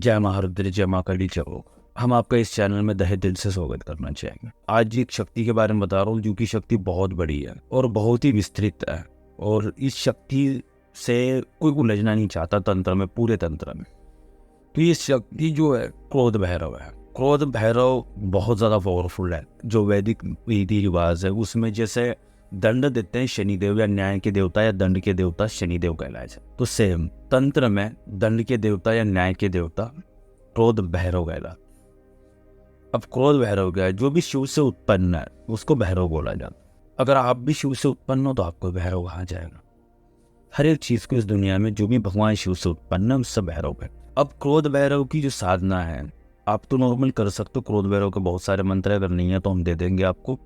जय महारुद्र, जय माँ काली, जय हो। हम आपका इस चैनल में तहे दिल से स्वागत करना चाहेंगे। आज एक शक्ति के बारे में बता रहा हूँ, जो कि शक्ति बहुत बड़ी है और बहुत ही विस्तृत है, और इस शक्ति से कोई उलझना नहीं चाहता तंत्र में, पूरे तंत्र में। तो ये शक्ति जो है क्रोध भैरव है। क्रोध भैरव बहुत ज़्यादा पावरफुल है। जो वैदिक रीति रिवाज है उसमें जैसे दंड देते हैं शनिदेव, या न्याय के देवता या दंड के देवता शनिदेव कहलाए जाए, तो सेम तंत्र में दंड के देवता या न्याय के देवता क्रोध भैरव कहलाते। अब क्रोध भैरव क्या है? जो भी शिव से उत्पन्न है उसको भैरव बोला जाता। अगर आप भी शिव से उत्पन्न हो तो आपको भैरव कहा जाएगा। हर एक चीज को इस दुनिया में जो भी भगवान शिव से उत्पन्न है उससे भैरव है। अब क्रोध भैरव की जो साधना है, आप तो नॉर्मल कर सकते हो। क्रोध भैरव के बहुत सारे मंत्र, अगर नहीं है तो हम दे देंगे आपको,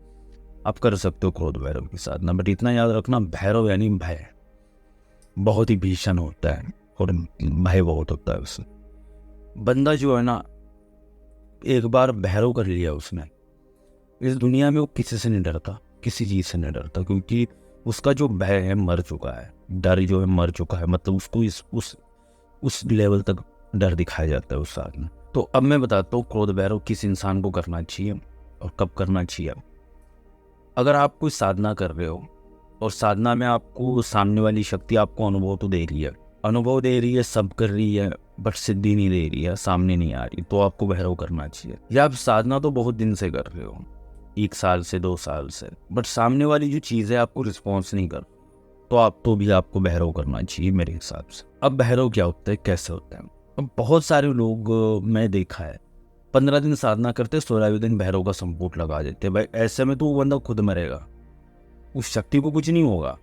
आप कर सकते हो क्रोध भैरव की साधना। बट इतना याद रखना, भैरव यानी भय, बहुत ही भीषण होता है और भय बहुत होता है उससे। बंदा जो है ना, एक बार भैरव कर लिया उसने, इस दुनिया में वो किसी से नहीं डरता, किसी चीज से नहीं डरता, क्योंकि उसका जो भय है मर चुका है, डर जो है मर चुका है। मतलब उसको उस लेवल तक डर दिखाया जाता है उस साधना। तो अब मैं बताता हूँ क्रोध भैरव किस इंसान को करना चाहिए और कब करना चाहिए। अगर आप कोई साधना कर रहे हो और साधना में आपको सामने वाली शक्ति आपको अनुभव तो दे रही है, सब कर रही है, बट सिद्धि नहीं दे रही है, सामने नहीं आ रही, तो आपको भैरव करना चाहिए। या आप साधना तो बहुत दिन से कर रहे हो, 1 साल से 2 साल से, बट सामने वाली जो चीज़ है आपको रिस्पॉन्स नहीं कर, तो आपको भैरव करना चाहिए मेरे हिसाब से। अब भैरव क्या होता है, कैसे होता है? अब बहुत सारे लोग मैं देखा है 15 दिन साधना करते, 16वें दिन भैरव का संपुट लगा देते। भाई ऐसे में तो वो बंदा खुद मरेगा, उस शक्ति को कुछ नहीं होगा।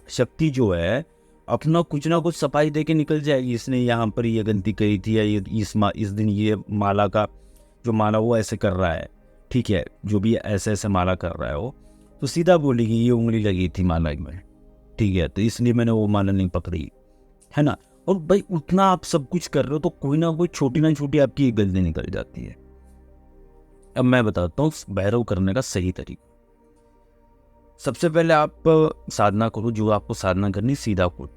शक्ति जो है अपना कुछ ना कुछ सफाई दे के निकल जाएगी। इसने यहाँ पर ये गलती करी थी, या इस दिन ये माला का जो माला वो ऐसे कर रहा है, ठीक है, जो भी ऐसे माला कर रहा है वो, तो सीधा बोलेगी ये उंगली लगी थी माला में, ठीक है, तो इसलिए मैंने वो माला नहीं पकड़ी, है ना। और भाई उतना आप सब कुछ कर रहे हो तो कोई ना कोई छोटी ना छोटी आपकी एक गलती निकल जाती है। अब मैं बताता हूँ भैरव करने का सही तरीका। सबसे पहले आप साधना करो, जो आपको साधना करनी, सीधा करो।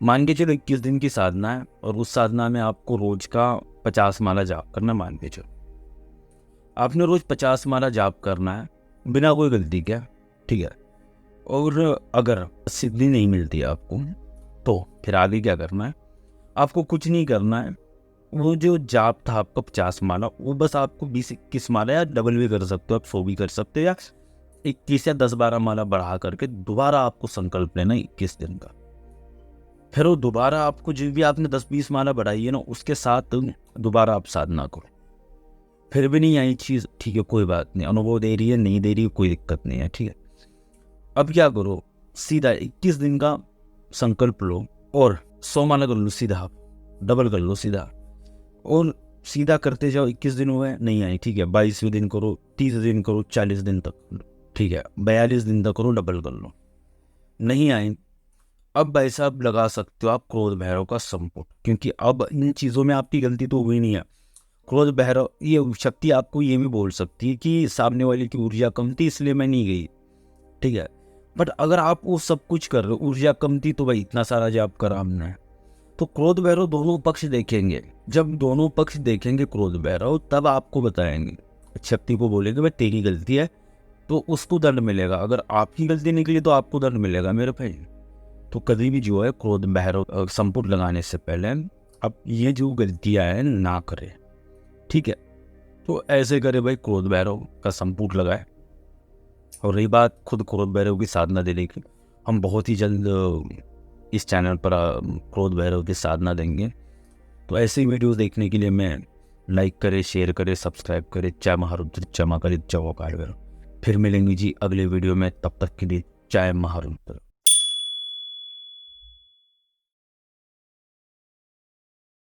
मान के चलो 21 दिन की साधना है, और उस साधना में आपको रोज का 50 माला जाप करना। मान के चलो आपने रोज 50 माला जाप करना है बिना कोई गलती के, ठीक है। और अगर सिद्धि नहीं मिलती आपको तो फिर आगे क्या करना है? आपको कुछ नहीं करना है। वो जो जाप था आपका 50 माला, वो बस आपको 20-21 माला, या डबल भी कर सकते हो आप, 100 भी कर सकते हो, या 21 या 10-12 माला बढ़ा करके दोबारा आपको संकल्प लेना 21 दिन का। फिर वो दोबारा आपको जो भी आपने 10-20 माला बढ़ाई है ना, उसके साथ दोबारा आप साधना करो। फिर भी नहीं आई चीज़, ठीक है, कोई बात नहीं, अनुभव दे रही है, नहीं दे रही है, कोई दिक्कत नहीं है, ठीक है। अब क्या करो, सीधा 21 दिन का संकल्प लो और 100 माला कर लो, सीधा डबल कर लो सीधा, और सीधा करते जाओ। 21 दिन हुए नहीं आई, ठीक है, 22वें दिन करो, 30 दिन करो, 40 दिन तक, ठीक है, 42 दिन तक करो, डबल कर लो, नहीं आई। अब भाई साहब लगा सकते हो आप क्रोध भैरव का संपुट, क्योंकि अब इन चीज़ों में आपकी गलती तो हुई नहीं है। क्रोध भैरव ये शक्ति आपको ये भी बोल सकती है कि सामने वाले की ऊर्जा कम थी इसलिए मैं नहीं गई, ठीक है। बट अगर आप वो सब कुछ कर रहे हो, ऊर्जा कम थी तो भाई इतना सारा जाप करा हमने, तो क्रोध भैरव दोनों पक्ष देखेंगे। जब दोनों पक्ष देखेंगे क्रोध भैरव, तब आपको बताएंगे, शक्ति को बोलेंगे भाई तेरी गलती है तो उसको दंड मिलेगा, अगर आपकी गलती निकली तो आपको दंड मिलेगा मेरे भाई। तो कभी भी जो है क्रोध भैरव संपुट लगाने से पहले अब ये जो गलतियां हैं ना करें, ठीक है। तो ऐसे करे भाई, क्रोध भैरव का संपुट लगाए। और रही बात खुद क्रोध भैरव की साधना देने की, हम बहुत ही जल्द इस चैनल पर क्रोध भैरव की साधना देंगे। तो ऐसे ही वीडियोस देखने के लिए मैं लाइक करें, शेयर करें, सब्सक्राइब करें। जय महारुद्र, जय माँ काली, जय वो काल भैरव। फिर मिलेंगे जी अगले वीडियो में, तब तक के लिए जय महारुद्र।